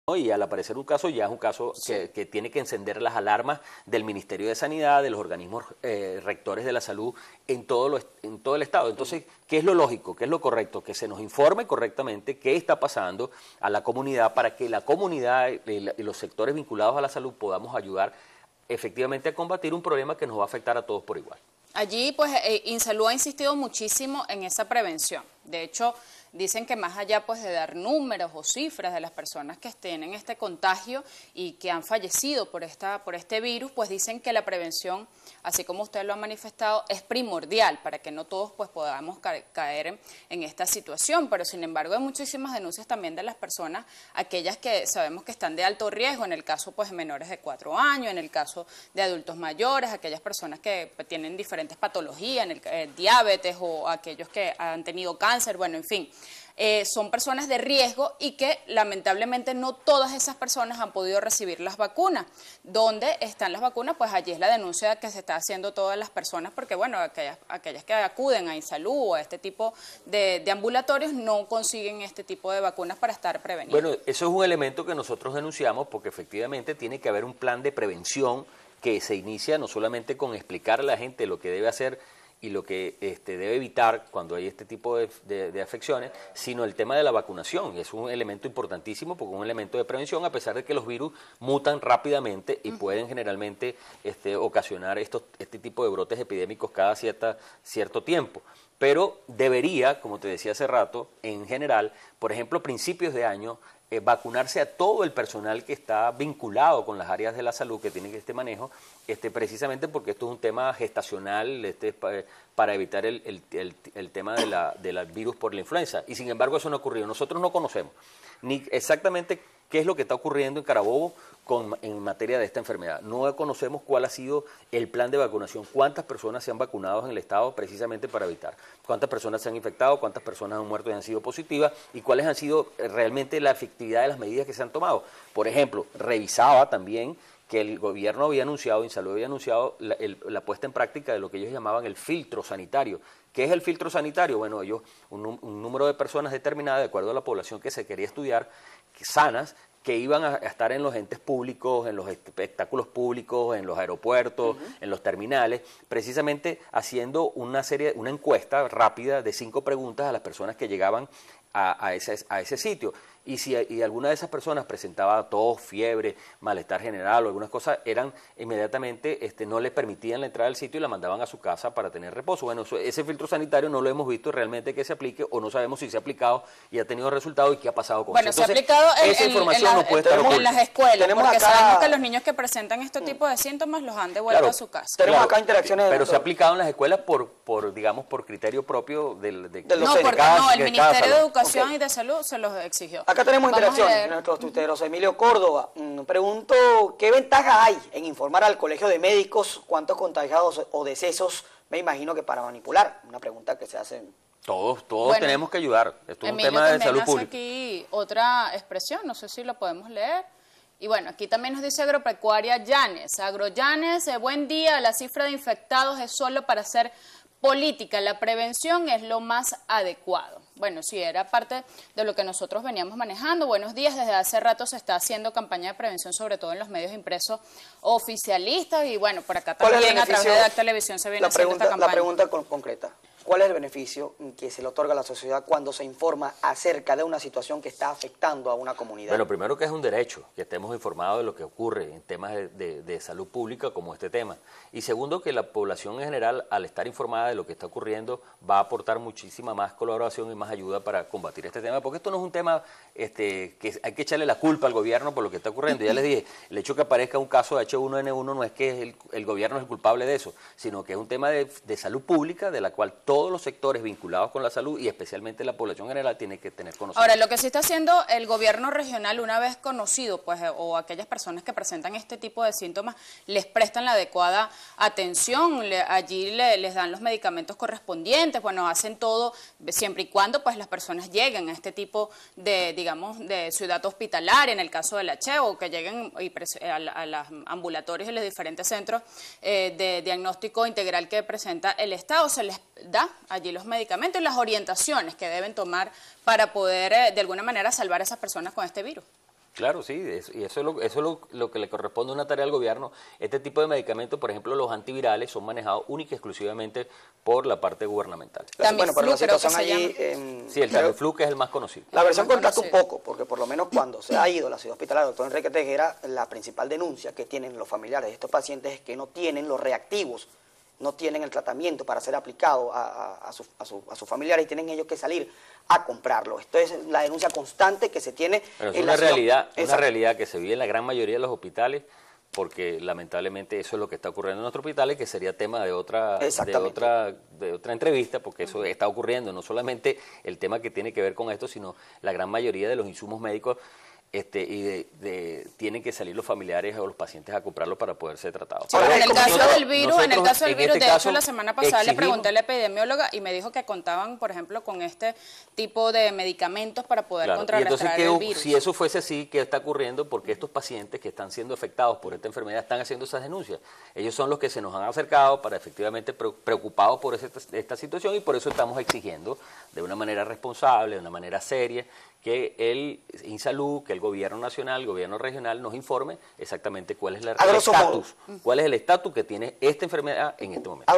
¿no? Y al aparecer un caso ya es un caso que tiene que encender las alarmas del Ministerio de Sanidad, de los organismos rectores de la salud en todo el Estado. Entonces, ¿qué es lo lógico? ¿Qué es lo correcto? Que se nos informe correctamente qué está pasando a la comunidad para que la comunidad y los sectores vinculados a la salud podamos ayudar efectivamente a combatir un problema que nos va a afectar a todos por igual. Allí, pues, INSALUD ha insistido muchísimo en esa prevención. De hecho, dicen que más allá, pues, de dar números o cifras de las personas que tienen este contagio y que han fallecido por este virus, pues dicen que la prevención, así como usted lo ha manifestado, es primordial para que no todos, pues, podamos caer en esta situación. Pero, sin embargo, hay muchísimas denuncias también de las personas, aquellas que sabemos que están de alto riesgo, en el caso, pues, de menores de 4 años, en el caso de adultos mayores, aquellas personas que pues, tienen diferentes patologías, diabetes o aquellos que han tenido cáncer, bueno, en fin. Son personas de riesgo y que lamentablemente no todas esas personas han podido recibir las vacunas. ¿Dónde están las vacunas? Pues allí es la denuncia que se está haciendo todas las personas, porque bueno, aquellas que acuden a INSALUD o a este tipo de ambulatorios no consiguen este tipo de vacunas para estar prevenidos. Bueno, eso es un elemento que nosotros denunciamos porque efectivamente tiene que haber un plan de prevención que se inicia no solamente con explicar a la gente lo que debe hacer y lo que debe evitar cuando hay este tipo de afecciones, sino el tema de la vacunación. Y es un elemento importantísimo porque es un elemento de prevención, a pesar de que los virus mutan rápidamente y pueden generalmente ocasionar este tipo de brotes epidémicos cada cierto tiempo. Pero debería, como te decía hace rato, en general, por ejemplo, principios de año, vacunarse a todo el personal que está vinculado con las áreas de la salud que tienen este manejo, precisamente porque esto es un tema gestacional, para evitar el tema del virus por la influenza. Y sin embargo eso no ha ocurrido. Nosotros no conocemos ni exactamente qué es lo que está ocurriendo en Carabobo en materia de esta enfermedad. No conocemos cuál ha sido el plan de vacunación, cuántas personas se han vacunado en el Estado precisamente para evitar, cuántas personas se han infectado, cuántas personas han muerto y han sido positivas y cuáles han sido realmente la efectividad de las medidas que se han tomado. Por ejemplo, revisaba también que el gobierno había anunciado, INSALUD había anunciado la puesta en práctica de lo que ellos llamaban el filtro sanitario. ¿Qué es el filtro sanitario? Bueno, ellos, un número de personas determinada, de acuerdo a la población que se quería estudiar, sanas, que iban a estar en los entes públicos, en los espectáculos públicos, en los aeropuertos, en los terminales, precisamente haciendo una encuesta rápida de 5 preguntas a las personas que llegaban a ese sitio. Y si alguna de esas personas presentaba tos, fiebre, malestar general o algunas cosas, inmediatamente no le permitían la entrada al sitio y la mandaban a su casa para tener reposo. Bueno, ese filtro sanitario no lo hemos visto realmente que se aplique o no sabemos si se ha aplicado y ha tenido resultado y qué ha pasado con eso. Bueno, se ha aplicado en las escuelas, porque sabemos que los niños que presentan este tipo de síntomas los han devuelto a su casa. Tenemos acá interacciones. Pero se ha aplicado en las escuelas digamos, por criterio propio el Ministerio de Educación y de Salud se los exigió. Acá tenemos interacciones, nuestros tuiteros. Emilio Córdoba, pregunto, ¿qué ventaja hay en informar al Colegio de Médicos cuántos contagiados o decesos? Me imagino que para manipular, una pregunta que se hace. Todos tenemos que ayudar, esto es un tema de salud pública. Aquí otra expresión, no sé si lo podemos leer. Y bueno, aquí también nos dice Agropecuaria Llanes. Agrollanes, buen día, la cifra de infectados es solo para hacer política, la prevención es lo más adecuado. Bueno, sí, era parte de lo que nosotros veníamos manejando. Buenos días, desde hace rato se está haciendo campaña de prevención, sobre todo en los medios impresos oficialistas, y bueno, por acá también a través de DAC Televisión se viene haciendo esta campaña. La pregunta concreta, ¿cuál es el beneficio que se le otorga a la sociedad cuando se informa acerca de una situación que está afectando a una comunidad? Bueno, primero que es un derecho, que estemos informados de lo que ocurre en temas de salud pública como este tema. Y segundo, que la población en general, al estar informada de lo que está ocurriendo, va a aportar muchísima más colaboración y más ayuda para combatir este tema, porque esto no es un tema que hay que echarle la culpa al gobierno por lo que está ocurriendo. Ya les dije, el hecho que aparezca un caso de H1N1 no es que el gobierno es el culpable de eso, sino que es un tema de salud pública de la cual todos los sectores vinculados con la salud y especialmente la población general tiene que tener conocimiento. Ahora, lo que sí está haciendo el gobierno regional, una vez conocido, pues, o aquellas personas que presentan este tipo de síntomas, les prestan la adecuada atención, allí les dan los medicamentos correspondientes, bueno, hacen todo siempre y cuando pues las personas lleguen a este tipo de, digamos, de ciudad hospitalaria, en el caso del HEO, que lleguen a los ambulatorios y los diferentes centros de diagnóstico integral que presenta el Estado, se les da allí los medicamentos y las orientaciones que deben tomar para poder de alguna manera salvar a esas personas con este virus. Claro, sí, y eso es lo que le corresponde a una tarea al gobierno. Este tipo de medicamentos, por ejemplo, los antivirales, son manejados única y exclusivamente por la parte gubernamental. Bueno, pero la situación allí... sí, el Tamiflu, que es el más conocido. La versión contrasta un poco, porque por lo menos cuando se ha ido a la ciudad hospitalaria del doctor Enrique Tejera, la principal denuncia que tienen los familiares de estos pacientes es que no tienen los reactivos, no tienen el tratamiento para ser aplicado a sus familiares y tienen ellos que salir a comprarlo. Esto es la denuncia constante que se tiene. Pero es en una la realidad que se vive en la gran mayoría de los hospitales, porque lamentablemente eso es lo que está ocurriendo en nuestros hospitales, que sería tema de otra entrevista, porque eso está ocurriendo, no solamente el tema que tiene que ver con esto, sino la gran mayoría de los insumos médicos tienen que salir los familiares o los pacientes a comprarlo para poder ser tratados. Ahora, en el caso del virus, de hecho, la semana pasada le pregunté a la epidemióloga y me dijo que contaban, por ejemplo, con este tipo de medicamentos para poder contrarrestar el virus. Si eso fuese así, ¿qué está ocurriendo? Porque estos pacientes que están siendo afectados por esta enfermedad están haciendo esas denuncias. Ellos son los que se nos han acercado para efectivamente preocupados por esta situación, y por eso estamos exigiendo de una manera responsable, de una manera seria, que el INSALUD, que el gobierno nacional, el gobierno regional nos informe exactamente cuál es el estatus que tiene esta enfermedad en este momento.